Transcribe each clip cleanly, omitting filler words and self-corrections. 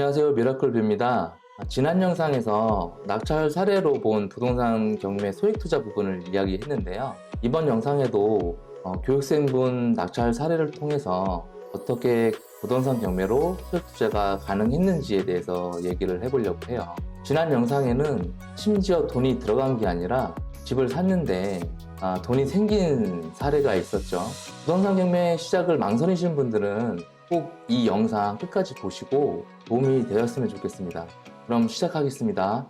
안녕하세요. 미라클뷰입니다. 지난 영상에서 낙찰 사례로 본 부동산 경매 소액 투자 부분을 이야기했는데요. 이번 영상에도 교육생분 낙찰 사례를 통해서 어떻게 부동산 경매로 소액 투자가 가능했는지에 대해서 얘기를 해보려고 해요. 지난 영상에는 심지어 돈이 들어간 게 아니라 집을 샀는데 돈이 생긴 사례가 있었죠. 부동산 경매 시작을 망설이신 분들은 꼭 이 영상 끝까지 보시고 도움이 되었으면 좋겠습니다. 그럼 시작하겠습니다.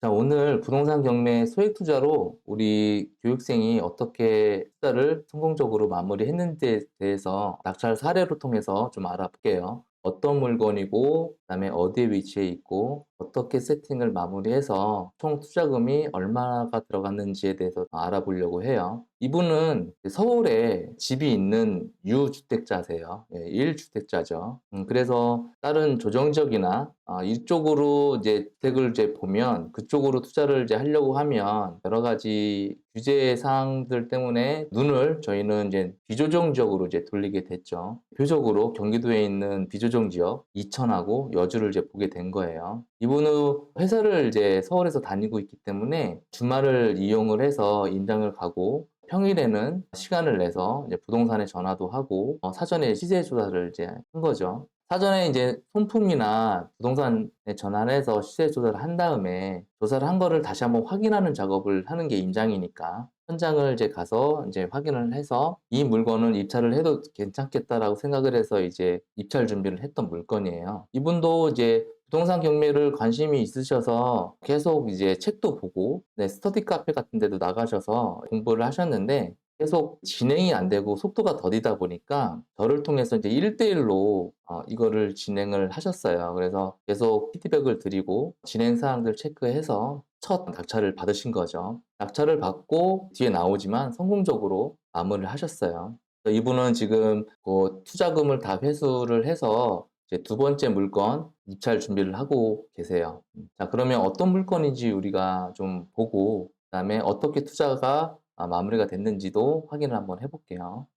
자, 오늘 부동산 경매 소액 투자로 우리 교육생이 어떻게 투자를 성공적으로 마무리했는지에 대해서 낙찰 사례로 통해서 좀 알아볼게요. 어떤 물건이고, 그다음에 어디에 위치해 있고, 어떻게 세팅을 마무리해서 총 투자금이 얼마가 들어갔는지에 대해서 알아보려고 해요. 이분은 서울에 집이 있는 유주택자세요. 1주택자죠. 그래서 다른 조정지역이나 이쪽으로 이제 주택을 이제 보면 그쪽으로 투자를 이제 하려고 하면 여러 가지 규제 사항들 때문에 눈을 저희는 이제 비조정 지역으로 이제 돌리게 됐죠. 대표적으로 경기도에 있는 비조정 지역 이천하고 여주를 이제 보게 된 거예요. 이분은 회사를 이제 서울에서 다니고 있기 때문에 주말을 이용을 해서 임장을 가고 평일에는 시간을 내서 이제 부동산에 전화도 하고 사전에 시세 조사를 이제 한 거죠. 사전에 이제 손품이나 부동산에 전화를 해서 시세 조사를 한 다음에 조사를 한 거를 다시 한번 확인하는 작업을 하는 게 임장이니까 현장을 이제 가서 이제 확인을 해서 이 물건은 입찰을 해도 괜찮겠다라고 생각을 해서 이제 입찰 준비를 했던 물건이에요. 이분도 이제 부동산 경매를 관심이 있으셔서 계속 이제 책도 보고 스터디 카페 같은 데도 나가셔서 공부를 하셨는데 계속 진행이 안 되고 속도가 더디다 보니까 저를 통해서 이제 1대1로 이거를 진행을 하셨어요. 그래서 계속 피드백을 드리고 진행 사항들 체크해서 첫 낙찰을 받으신 거죠. 낙찰을 받고 뒤에 나오지만 성공적으로 마무리를 하셨어요. 이분은 지금 그 투자금을 다 회수를 해서 이제 두 번째 물건 입찰 준비를 하고 계세요. 자, 그러면 어떤 물건인지 우리가 좀 보고 그다음에 어떻게 투자가 마무리가 됐는지도 확인을 한번 해볼게요.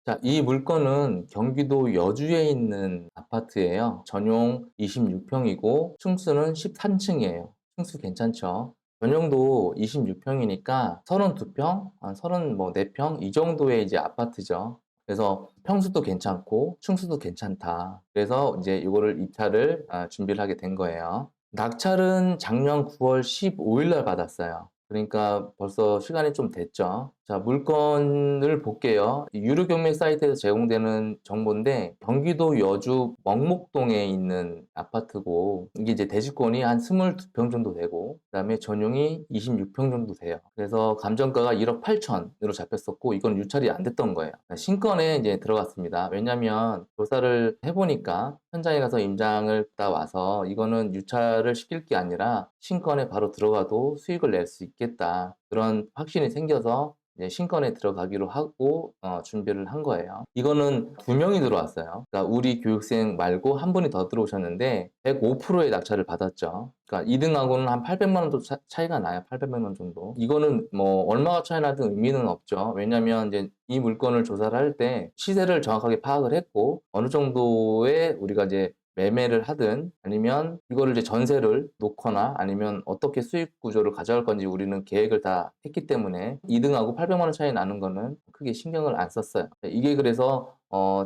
자, 이 물건은 경기도 여주에 있는 아파트예요. 전용 26평이고 층수는 13층이에요. 층수 괜찮죠? 전용도 26평이니까 32평, 34평 이 정도의 이제 아파트죠. 그래서 평수도 괜찮고 층수도 괜찮다. 그래서 이제 이거를 입찰을 준비를 하게 된 거예요. 낙찰은 작년 9월 15일 날 받았어요. 그러니까 벌써 시간이 좀 됐죠. 자, 물건을 볼게요. 유료 경매 사이트에서 제공되는 정보인데 경기도 여주 먹목동에 있는 아파트고 이게 이제 대지권이 한 22평 정도 되고 그다음에 전용이 26평 정도 돼요. 그래서 감정가가 1억 8천으로 잡혔었고 이건 유찰이 안 됐던 거예요. 신건에 이제 들어갔습니다. 왜냐하면 조사를 해보니까 현장에 가서 임장을 다 와서 이거는 유찰을 시킬 게 아니라 신건에 바로 들어가도 수익을 낼 수 있겠다. 그런 확신이 생겨서 이제 신건에 들어가기로 하고 준비를 한 거예요. 이거는 두 명이 들어왔어요. 그러니까 우리 교육생 말고 한 분이 더 들어오셨는데 105%의 낙찰을 받았죠. 그러니까 2등하고는 한 800만 원 정도 차이가 나요. 800만 원 정도. 이거는 뭐 얼마가 차이 나든 의미는 없죠. 왜냐하면 이제 이 물건을 조사를 할 때 시세를 정확하게 파악을 했고 어느 정도의 우리가 이제 매매를 하든 아니면 이거를 이제 전세를 놓거나 아니면 어떻게 수익 구조를 가져갈 건지 우리는 계획을 다 했기 때문에 2등하고 800만 원 차이 나는 거는 크게 신경을 안 썼어요. 이게 그래서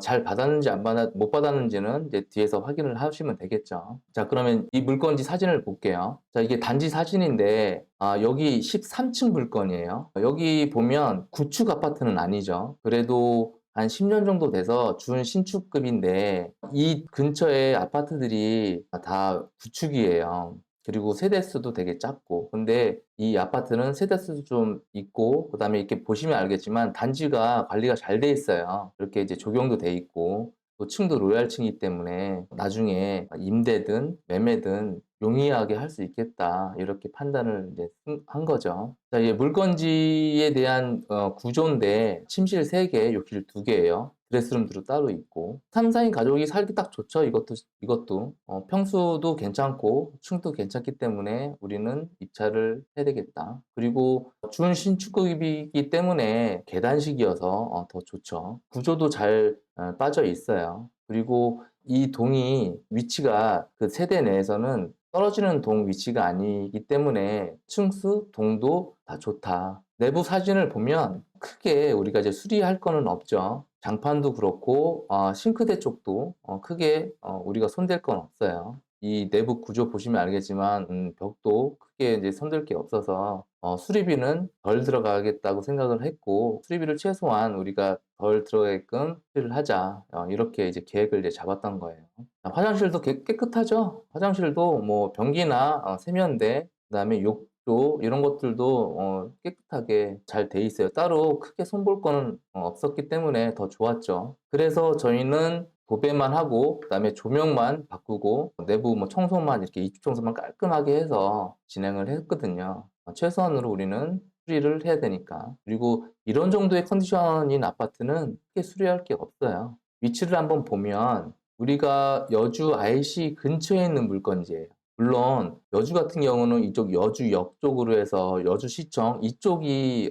잘 받았는지 못 받았는지는 이제 뒤에서 확인을 하시면 되겠죠. 자, 그러면 이 물건지 사진을 볼게요. 자, 이게 단지 사진인데 여기 13층 물건이에요. 여기 보면 구축 아파트는 아니죠. 그래도 한 10년 정도 돼서 준신축급인데 이 근처에 아파트들이 다 구축이에요. 그리고 세대수도 되게 작고 근데 이 아파트는 세대수도 좀 있고 그다음에 이렇게 보시면 알겠지만 단지가 관리가 잘 돼 있어요. 이렇게 이제 조경도 돼 있고 또 층도 로얄층이기 때문에 나중에 임대든 매매든 용이하게 할 수 있겠다 이렇게 판단을 이제 한 거죠. 자, 이 물건지에 대한 구조인데 침실 3개, 욕실 2개예요. 드레스룸도 따로 있고 3, 4인 가족이 살기 딱 좋죠. 이것도 평수도 괜찮고 층도 괜찮기 때문에 우리는 입찰을 해야 되겠다. 그리고 준신축급이기 때문에 계단식이어서 더 좋죠. 구조도 잘 빠져 있어요. 그리고 이 동이 위치가 그 세대 내에서는 떨어지는 동 위치가 아니기 때문에 층수, 동도 다 좋다. 내부 사진을 보면 크게 우리가 이제 수리할 거는 없죠. 장판도 그렇고 싱크대 쪽도 크게 우리가 손댈 건 없어요. 이 내부 구조 보시면 알겠지만 벽도 크게 이제 손댈 게 없어서 수리비는 덜 들어가겠다고 생각을 했고 수리비를 최소한 우리가 덜 들어가게끔 수리를 하자 이렇게 이제 계획을 이제 잡았던 거예요. 화장실도 깨끗하죠. 화장실도 뭐 변기나 세면대 그다음에 욕조 이런 것들도 깨끗하게 잘 돼 있어요. 따로 크게 손볼 거는 없었기 때문에 더 좋았죠. 그래서 저희는 도배만 하고 그다음에 조명만 바꾸고 내부 뭐 청소만 이렇게 입주 청소만 깔끔하게 해서 진행을 했거든요. 최소한으로 우리는 수리를 해야 되니까. 그리고 이런 정도의 컨디션인 아파트는 크게 수리할 게 없어요. 위치를 한번 보면 우리가 여주 IC 근처에 있는 물건지예요. 물론 여주 같은 경우는 이쪽 여주역 쪽으로 해서 여주시청 이쪽이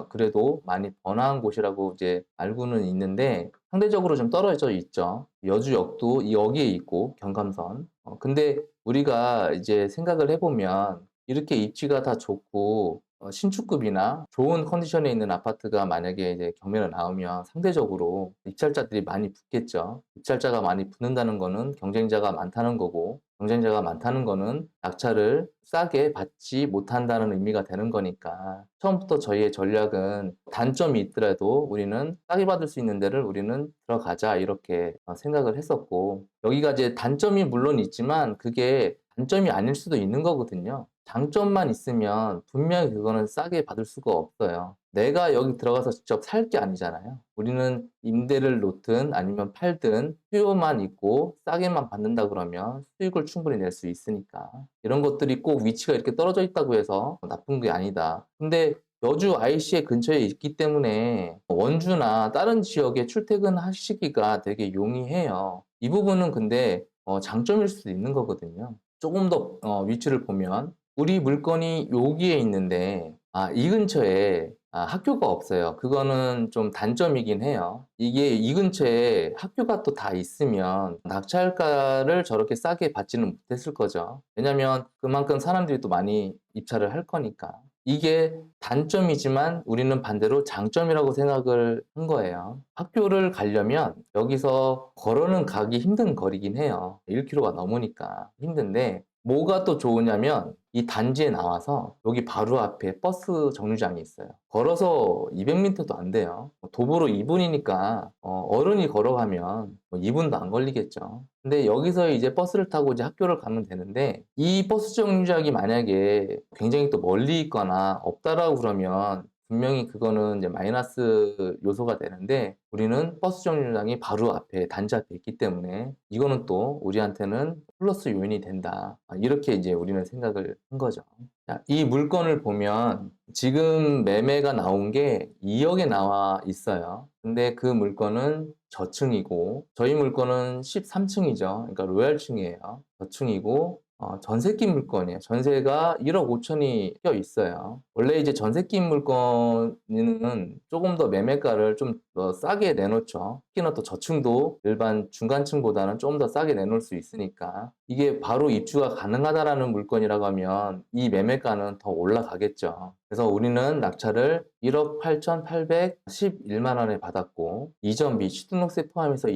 그래도 많이 번화한 곳이라고 이제 알고는 있는데 상대적으로 좀 떨어져 있죠. 여주역도 여기에 있고 경감선. 근데 우리가 이제 생각을 해보면 이렇게 입지가 다 좋고 신축급이나 좋은 컨디션에 있는 아파트가 만약에 이제 경매로 나오면 상대적으로 입찰자들이 많이 붙겠죠. 입찰자가 많이 붙는다는 거는 경쟁자가 많다는 거고, 경쟁자가 많다는 거는 낙찰을 싸게 받지 못한다는 의미가 되는 거니까 처음부터 저희의 전략은 단점이 있더라도 우리는 싸게 받을 수 있는 데를 우리는 들어가자 이렇게 생각을 했었고 여기가 이제 단점이 물론 있지만 그게 단점이 아닐 수도 있는 거거든요. 장점만 있으면 분명히 그거는 싸게 받을 수가 없어요. 내가 여기 들어가서 직접 살 게 아니잖아요. 우리는 임대를 놓든 아니면 팔든 수요만 있고 싸게만 받는다 그러면 수익을 충분히 낼 수 있으니까. 이런 것들이 꼭 위치가 이렇게 떨어져 있다고 해서 나쁜 게 아니다. 근데 여주 IC의 근처에 있기 때문에 원주나 다른 지역에 출퇴근하시기가 되게 용이해요. 이 부분은 근데 장점일 수도 있는 거거든요. 조금 더 위치를 보면 우리 물건이 여기에 있는데 이 근처에 학교가 없어요. 그거는 좀 단점이긴 해요. 이게 이 근처에 학교가 또 다 있으면 낙찰가를 저렇게 싸게 받지는 못했을 거죠. 왜냐면 그만큼 사람들이 또 많이 입찰을 할 거니까. 이게 단점이지만 우리는 반대로 장점이라고 생각을 한 거예요. 학교를 가려면 여기서 걸어는 가기 힘든 거리긴 해요. 1km가 넘으니까 힘든데 뭐가 또 좋으냐면 이 단지에 나와서 여기 바로 앞에 버스 정류장이 있어요. 걸어서 200m도 안 돼요. 도보로 2분이니까 어른이 걸어가면 2분도 안 걸리겠죠. 근데 여기서 이제 버스를 타고 이제 학교를 가면 되는데 이 버스 정류장이 만약에 굉장히 또 멀리 있거나 없다라고 그러면 분명히 그거는 이제 마이너스 요소가 되는데 우리는 버스 정류장이 바로 앞에 단지 앞에 있기 때문에 이거는 또 우리한테는 플러스 요인이 된다. 이렇게 이제 우리는 생각을 한 거죠. 자, 이 물건을 보면 지금 매매가 나온 게 2억에 나와 있어요. 근데 그 물건은 저층이고 저희 물건은 13층이죠. 그러니까 로얄층이에요. 저층이고 전세 낀 물건이에요. 전세가 1억 5천이 껴 있어요. 원래 이제 전세 낀 물건은 조금 더 매매가를 좀 더 싸게 내놓죠. 특히나 또 저층도 일반 중간층보다는 좀 더 싸게 내놓을 수 있으니까 이게 바로 입주가 가능하다라는 물건이라고 하면 이 매매가는 더 올라가겠죠. 그래서 우리는 낙찰을 1억 8,811만 원에 받았고 이전비, 취등록세 포함해서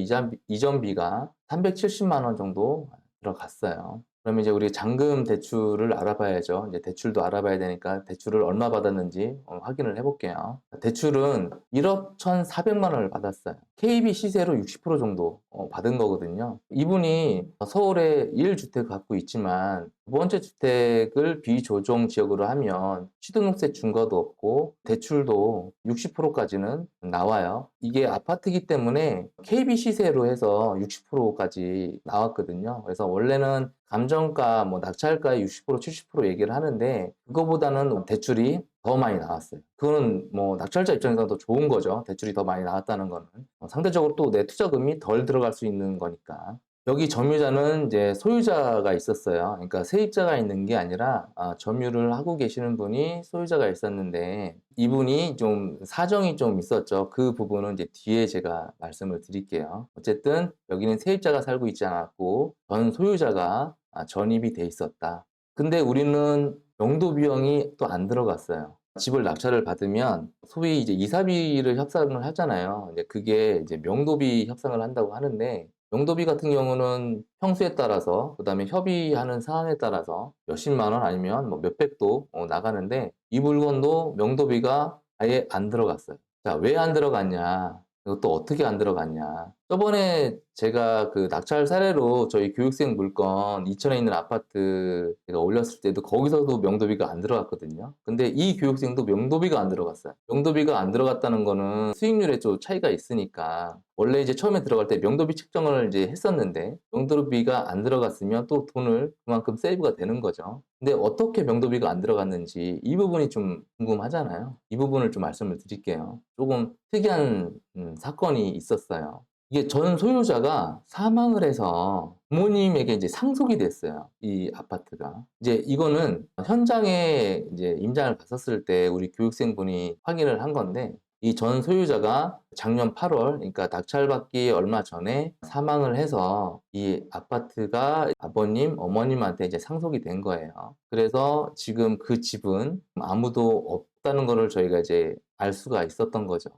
이전비가 370만 원 정도 들어갔어요. 그러면 이제 우리 잔금 대출을 알아봐야죠. 이제 대출도 알아봐야 되니까 대출을 얼마 받았는지 확인을 해볼게요. 대출은 1억 1,400만 원을 받았어요. KB 시세로 60% 정도 받은 거거든요. 이분이 서울에 1주택 갖고 있지만 두 번째 주택을 비조정 지역으로 하면 취등록세 중과도 없고 대출도 60%까지는 나와요. 이게 아파트이기 때문에 KB 시세로 해서 60%까지 나왔거든요. 그래서 원래는 감정가, 낙찰가의 60%, 70% 얘기를 하는데 그거보다는 대출이 더 많이 나왔어요. 그거는 뭐 낙찰자 입장에서도 좋은 거죠. 대출이 더 많이 나왔다는 거는. 상대적으로 또 내 투자금이 덜 들어갈 수 있는 거니까. 여기 점유자는 이제 소유자가 있었어요. 그러니까 세입자가 있는 게 아니라 점유를 하고 계시는 분이 소유자가 있었는데 이분이 좀 사정이 좀 있었죠. 그 부분은 이제 뒤에 제가 말씀을 드릴게요. 어쨌든 여기는 세입자가 살고 있지 않았고 전 소유자가 전입이 돼 있었다. 근데 우리는 용도 비용이 또 안 들어갔어요. 집을 낙찰을 받으면 소위 이제 이사비를 협상을 하잖아요. 이제 그게 이제 명도비 협상을 한다고 하는데 명도비 같은 경우는 평수에 따라서 그다음에 협의하는 사안에 따라서 몇십만 원 아니면 뭐 몇백도 나가는데 이 물건도 명도비가 아예 안 들어갔어요. 자, 왜 안 들어갔냐? 이것도 어떻게 안 들어갔냐? 저번에 제가 그 낙찰 사례로 저희 교육생 물건 이천에 있는 아파트 제가 올렸을 때도 거기서도 명도비가 안 들어갔거든요. 근데 이 교육생도 명도비가 안 들어갔어요. 명도비가 안 들어갔다는 거는 수익률에 좀 차이가 있으니까 원래 이제 처음에 들어갈 때 명도비 책정을 이제 했었는데 명도비가 안 들어갔으면 또 돈을 그만큼 세이브가 되는 거죠. 근데 어떻게 명도비가 안 들어갔는지 이 부분이 좀 궁금하잖아요. 이 부분을 좀 말씀을 드릴게요. 조금 특이한 사건이 있었어요. 이게 전 소유자가 사망을 해서 부모님에게 이제 상속이 됐어요. 이 아파트가. 이제 이거는 현장에 이제 임장을 갔었을 때 우리 교육생분이 확인을 한 건데 이 전 소유자가 작년 8월, 그러니까 낙찰받기 얼마 전에 사망을 해서 이 아파트가 아버님, 어머님한테 이제 상속이 된 거예요. 그래서 지금 그 집은 아무도 없다는 거를 저희가 이제 알 수가 있었던 거죠.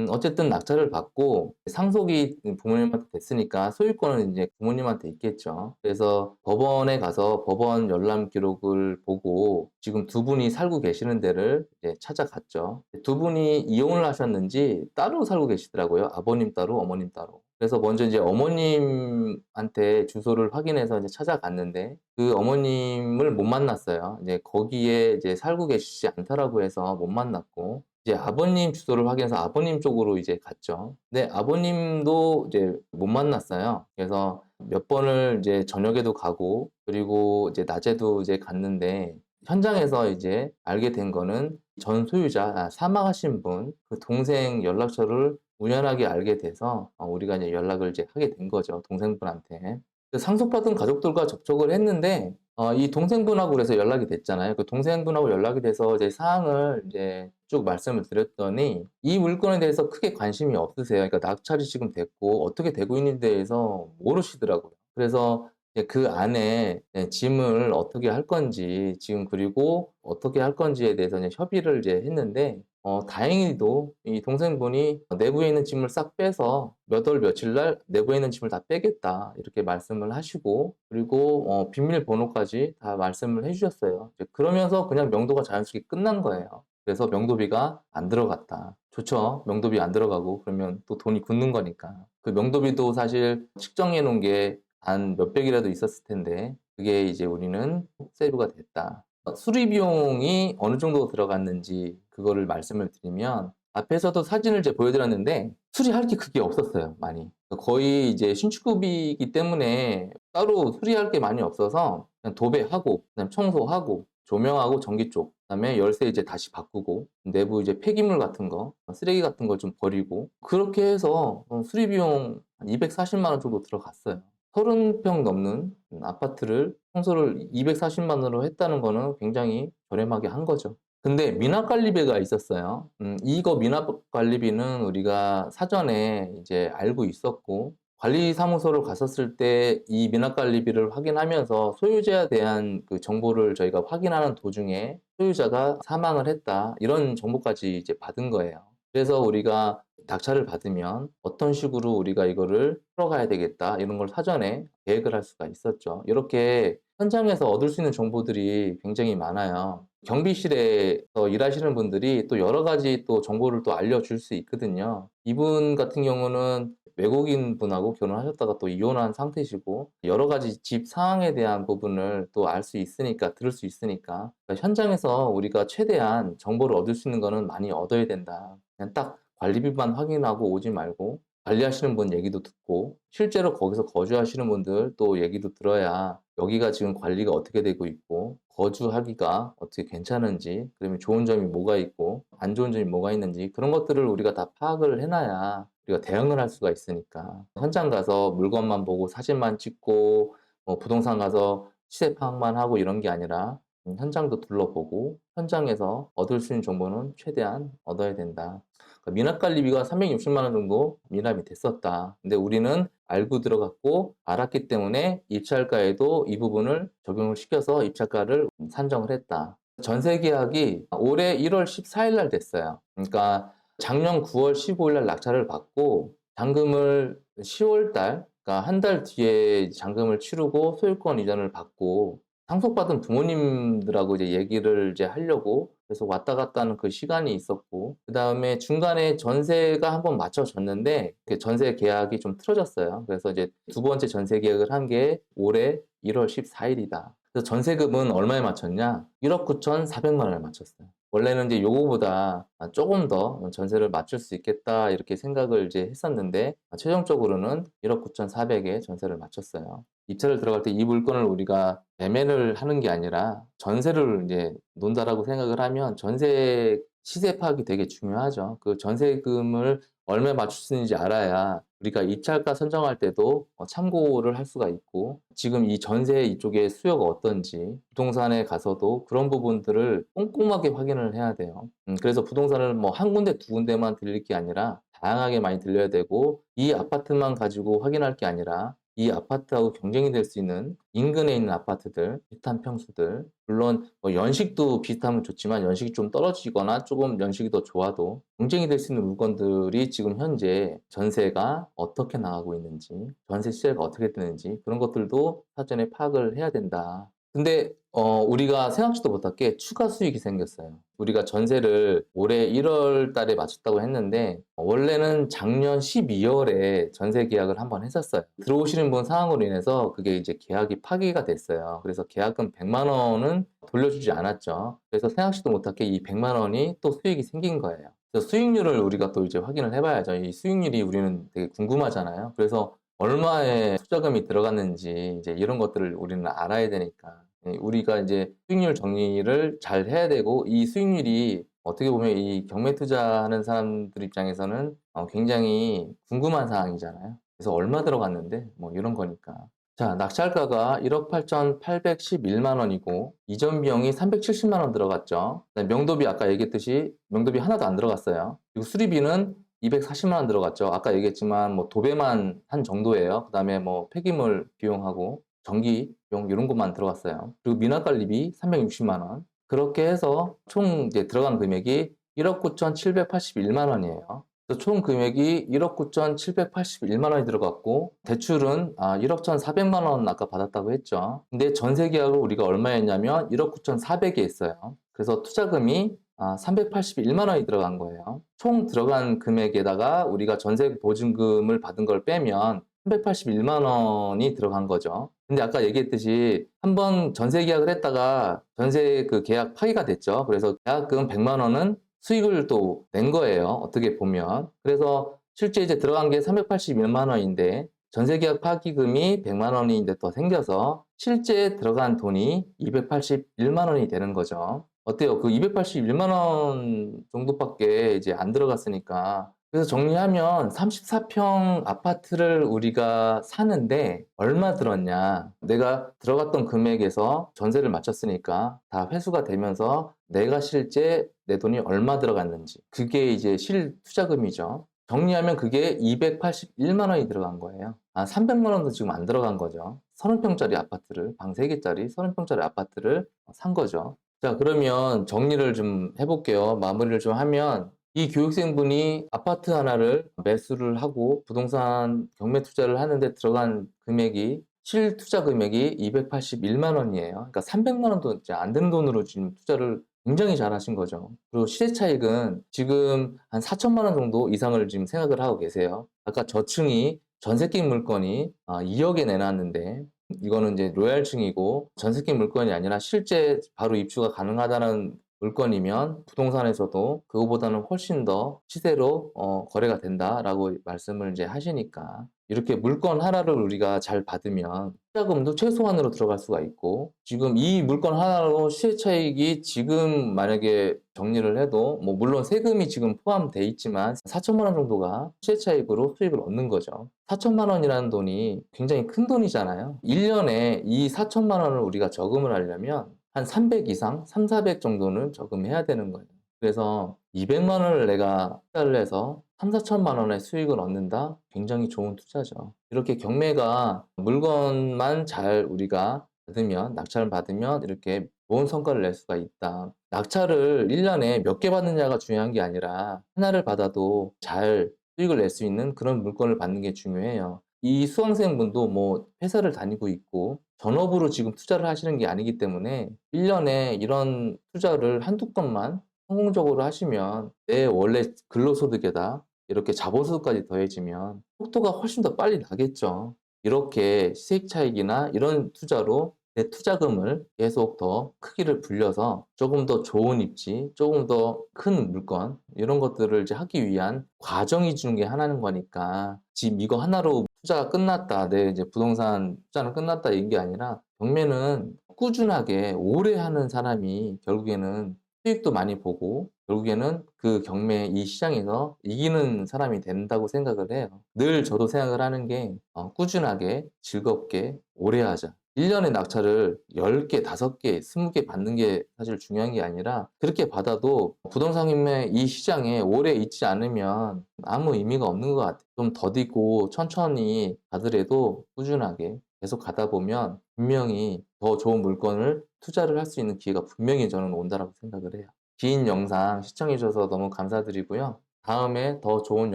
어쨌든 낙찰을 받고 상속이 부모님한테 됐으니까 소유권은 이제 부모님한테 있겠죠. 그래서 법원에 가서 법원 열람 기록을 보고 지금 두 분이 살고 계시는 데를 이제 찾아갔죠. 두 분이 이혼을 하셨는지 따로 살고 계시더라고요. 아버님 따로, 어머님 따로. 그래서 먼저 이제 어머님한테 주소를 확인해서 이제 찾아갔는데 그 어머님을 못 만났어요. 이제 거기에 이제 살고 계시지 않다라고 해서 못 만났고 이제 아버님 주소를 확인해서 아버님 쪽으로 이제 갔죠. 근데 아버님도 이제 못 만났어요. 그래서 몇 번을 이제 저녁에도 가고 그리고 이제 낮에도 이제 갔는데 현장에서 이제 알게 된 거는 전 소유자, 사망하신 분, 그 동생 연락처를 우연하게 알게 돼서 우리가 이제 연락을 이제 하게 된 거죠. 동생분한테. 상속받은 가족들과 접촉을 했는데 이 동생분하고 그래서 연락이 됐잖아요. 그 동생분하고 연락이 돼서 이제 사항을 이제 쭉 말씀을 드렸더니 이 물건에 대해서 크게 관심이 없으세요. 그러니까 낙찰이 지금 됐고 어떻게 되고 있는 데 대해서 모르시더라고요. 그래서 그 안에 짐을 어떻게 할 건지 지금 그리고 어떻게 할 건지에 대해서 이제 협의를 이제 했는데 다행히도 이 동생분이 내부에 있는 짐을 싹 빼서 몇 월 며칠 날 내부에 있는 짐을 다 빼겠다 이렇게 말씀을 하시고 그리고 비밀번호까지 다 말씀을 해주셨어요. 이제 그러면서 그냥 명도가 자연스럽게 끝난 거예요. 그래서 명도비가 안 들어갔다. 좋죠. 명도비 안 들어가고 그러면 또 돈이 굳는 거니까. 그 명도비도 사실 측정해 놓은 게 한 몇백이라도 있었을 텐데 그게 이제 우리는 세이브가 됐다. 수리 비용이 어느 정도 들어갔는지 그거를 말씀을 드리면 앞에서도 사진을 이제 보여드렸는데 수리할 게 그게 없었어요. 많이. 거의 이제 신축급이기 때문에 따로 수리할 게 많이 없어서 그냥 도배하고 그다음 청소하고 조명하고 전기 쪽 그다음에 열쇠 이제 다시 바꾸고 내부 이제 폐기물 같은 거 쓰레기 같은 거 좀 버리고 그렇게 해서 수리 비용 한 240만 원 정도 들어갔어요. 30평 넘는 아파트를 청소를 240만 원으로 했다는 거는 굉장히 저렴하게 한 거죠. 근데 미납관리비가 있었어요. 이거 미납관리비는 우리가 사전에 이제 알고 있었고 관리사무소를 갔었을 때 이 미납관리비를 확인하면서 소유자에 대한 그 정보를 저희가 확인하는 도중에 소유자가 사망을 했다 이런 정보까지 이제 받은 거예요. 그래서 우리가 낙찰을 받으면 어떤 식으로 우리가 이거를 풀어가야 되겠다 이런 걸 사전에 계획을 할 수가 있었죠. 이렇게 현장에서 얻을 수 있는 정보들이 굉장히 많아요. 경비실에서 일하시는 분들이 또 여러 가지 또 정보를 또 알려줄 수 있거든요. 이분 같은 경우는 외국인 분하고 결혼하셨다가 또 이혼한 상태시고 여러 가지 집 상황에 대한 부분을 또 알 수 있으니까 들을 수 있으니까 그러니까 현장에서 우리가 최대한 정보를 얻을 수 있는 거는 많이 얻어야 된다. 그냥 딱 관리비만 확인하고 오지 말고 관리하시는 분 얘기도 듣고 실제로 거기서 거주하시는 분들 또 얘기도 들어야 여기가 지금 관리가 어떻게 되고 있고 거주하기가 어떻게 괜찮은지, 그러면 좋은 점이 뭐가 있고 안 좋은 점이 뭐가 있는지 그런 것들을 우리가 다 파악을 해놔야 우리가 대응을 할 수가 있으니까. 현장 가서 물건만 보고 사진만 찍고 뭐 부동산 가서 시세 파악만 하고 이런 게 아니라 현장도 둘러보고 현장에서 얻을 수 있는 정보는 최대한 얻어야 된다. 그러니까 미납관리비가 360만 원 정도 미납이 됐었다. 근데 우리는 알고 들어갔고 알았기 때문에 입찰가에도 이 부분을 적용을 시켜서 입찰가를 산정을 했다. 전세 계약이 올해 1월 14일 날 됐어요. 그러니까 작년 9월 15일 날 낙찰을 받고 잔금을 10월 달, 그러니까 한 달 뒤에 잔금을 치르고 소유권 이전을 받고 상속받은 부모님들하고 이제 얘기를 이제 하려고 계속 왔다 갔다 하는 그 시간이 있었고, 그 다음에 중간에 전세가 한번 맞춰졌는데 전세 계약이 좀 틀어졌어요. 그래서 이제 두 번째 전세 계약을 한 게 올해 1월 14일이다. 그래서 전세금은 얼마에 맞췄냐? 1억 9,400만 원에 맞췄어요. 원래는 이제 요거보다 조금 더 전세를 맞출 수 있겠다 이렇게 생각을 이제 했었는데 최종적으로는 1억 9,400에 전세를 맞췄어요. 입찰을 들어갈 때 이 물건을 우리가 매매를 하는 게 아니라 전세를 이제 논다라고 생각을 하면 전세 시세 파악이 되게 중요하죠. 그 전세금을 얼마에 맞출 수 있는지 알아야 우리가 입찰가 선정할 때도 참고를 할 수가 있고, 지금 이 전세 이쪽에 수요가 어떤지 부동산에 가서도 그런 부분들을 꼼꼼하게 확인을 해야 돼요. 그래서 부동산을 뭐 한 군데 두 군데만 들릴 게 아니라 다양하게 많이 들려야 되고, 이 아파트만 가지고 확인할 게 아니라 이 아파트하고 경쟁이 될 수 있는 인근에 있는 아파트들, 비슷한 평수들, 물론 뭐 연식도 비슷하면 좋지만 연식이 좀 떨어지거나 조금 연식이 더 좋아도 경쟁이 될 수 있는 물건들이 지금 현재 전세가 어떻게 나가고 있는지, 전세 시세가 어떻게 되는지 그런 것들도 사전에 파악을 해야 된다. 근데 우리가 생각지도 못할 게 추가 수익이 생겼어요. 우리가 전세를 올해 1월 달에 마쳤다고 했는데 원래는 작년 12월에 전세 계약을 한번 했었어요. 들어오시는 분 상황으로 인해서 그게 이제 계약이 파기가 됐어요. 그래서 계약금 100만 원은 돌려주지 않았죠. 그래서 생각지도 못할 게 이 100만 원이 또 수익이 생긴 거예요. 그래서 수익률을 우리가 또 이제 확인을 해봐야죠. 이 수익률이 우리는 되게 궁금하잖아요. 그래서 얼마의 투자금이 들어갔는지 이제 이런 것들을 우리는 알아야 되니까 우리가 이제 수익률 정리를 잘 해야 되고, 이 수익률이 어떻게 보면 이 경매 투자하는 사람들 입장에서는 굉장히 궁금한 사항이잖아요. 그래서 얼마 들어갔는데 뭐 이런 거니까. 자, 낙찰가가 1억 8,811만 원이고 이전 비용이 370만 원 들어갔죠. 명도비 아까 얘기했듯이 명도비 하나도 안 들어갔어요. 그리고 수리비는 240만 원 들어갔죠. 아까 얘기했지만 뭐 도배만 한 정도예요. 그다음에 뭐 폐기물 비용하고 전기 비용 이런 것만 들어갔어요. 그리고 미납관리비 360만 원. 그렇게 해서 총 이제 들어간 금액이 1억 9,781만 원이에요. 총 금액이 1억 9,781만 원이 들어갔고 대출은 1억 1,400만 원 아까 받았다고 했죠. 근데 전세 계약을 우리가 얼마에 했냐면 1억 9,400에 했어요. 그래서 투자금이 381만 원이 들어간 거예요. 총 들어간 금액에다가 우리가 전세 보증금을 받은 걸 빼면 381만 원이 들어간 거죠. 근데 아까 얘기했듯이 한번 전세 계약을 했다가 전세 그 계약 파기가 됐죠. 그래서 계약금 100만 원은 수익을 또 낸 거예요. 어떻게 보면. 그래서 실제 이제 들어간 게 381만 원인데 전세 계약 파기금이 100만 원이 이제 더 생겨서 실제 들어간 돈이 281만 원이 되는 거죠. 어때요? 그 281만 원 정도밖에 이제 안 들어갔으니까. 그래서 정리하면 34평 아파트를 우리가 사는데 얼마 들었냐? 내가 들어갔던 금액에서 전세를 맞췄으니까 다 회수가 되면서 내가 실제 내 돈이 얼마 들어갔는지, 그게 이제 실투자금이죠. 정리하면 그게 281만 원이 들어간 거예요. 300만 원도 지금 안 들어간 거죠. 30평짜리 아파트를, 방 3개짜리 30평짜리 아파트를 산 거죠. 자, 그러면 정리를 좀 해볼게요. 마무리를 좀 하면 이 교육생분이 아파트 하나를 매수를 하고 부동산 경매 투자를 하는데 들어간 금액이 실투자 금액이 281만 원이에요. 그러니까 300만 원도 이제 안 되는 돈으로 지금 투자를 굉장히 잘 하신 거죠. 그리고 시세 차익은 지금 한 4천만 원 정도 이상을 지금 생각을 하고 계세요. 아까 저층이 전세계 물건이 2억에 내놨는데 이거는 이제 로얄층이고 전세계 물건이 아니라 실제 바로 입주가 가능하다는 물건이면 부동산에서도 그거보다는 훨씬 더 시세로 거래가 된다라고 말씀을 이제 하시니까 이렇게 물건 하나를 우리가 잘 받으면 투자금도 최소한으로 들어갈 수가 있고 지금 이 물건 하나로 시세 차익이 지금 만약에 정리를 해도 뭐 물론 세금이 지금 포함돼 있지만 4천만 원 정도가 시세 차익으로 수익을 얻는 거죠. 4천만 원이라는 돈이 굉장히 큰 돈이잖아요. 1년에 이 4천만 원을 우리가 저금을 하려면 한 300 이상, 3, 400 정도는 저금해야 되는 거예요. 그래서 200만 원을 내가 투자를 해서 3, 4천만 원의 수익을 얻는다? 굉장히 좋은 투자죠. 이렇게 경매가 물건만 잘 우리가 받으면, 낙찰을 받으면 이렇게 좋은 성과를 낼 수가 있다. 낙찰을 1년에 몇 개 받느냐가 중요한 게 아니라 하나를 받아도 잘 수익을 낼 수 있는 그런 물건을 받는 게 중요해요. 이 수강생분도 뭐 회사를 다니고 있고 전업으로 지금 투자를 하시는 게 아니기 때문에 1년에 이런 투자를 한두 건만 성공적으로 하시면 내 원래 근로소득에다 이렇게 자본소득까지 더해지면 속도가 훨씬 더 빨리 나겠죠. 이렇게 시세 차익이나 이런 투자로 내 투자금을 계속 더 크기를 불려서 조금 더 좋은 입지, 조금 더 큰 물건 이런 것들을 이제 하기 위한 과정이 주는 게 하나는 거니까 지금 이거 하나로 투자가 끝났다, 내 이제 부동산 투자는 끝났다 이런 게 아니라 경매는 꾸준하게 오래 하는 사람이 결국에는 수익도 많이 보고 결국에는 그 경매 이 시장에서 이기는 사람이 된다고 생각을 해요. 늘 저도 생각을 하는 게 꾸준하게 즐겁게 오래 하자. 1년에 낙찰을 10개, 5개, 20개 받는 게 사실 중요한 게 아니라 그렇게 받아도 부동산 경매 이 시장에 오래 있지 않으면 아무 의미가 없는 것 같아요. 좀 더디고 천천히 가더라도 꾸준하게 계속 가다 보면 분명히 더 좋은 물건을 투자를 할 수 있는 기회가 분명히 저는 온다라고 생각을 해요. 긴 영상 시청해 주셔서 너무 감사드리고요. 다음에 더 좋은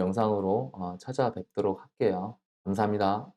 영상으로 찾아뵙도록 할게요. 감사합니다.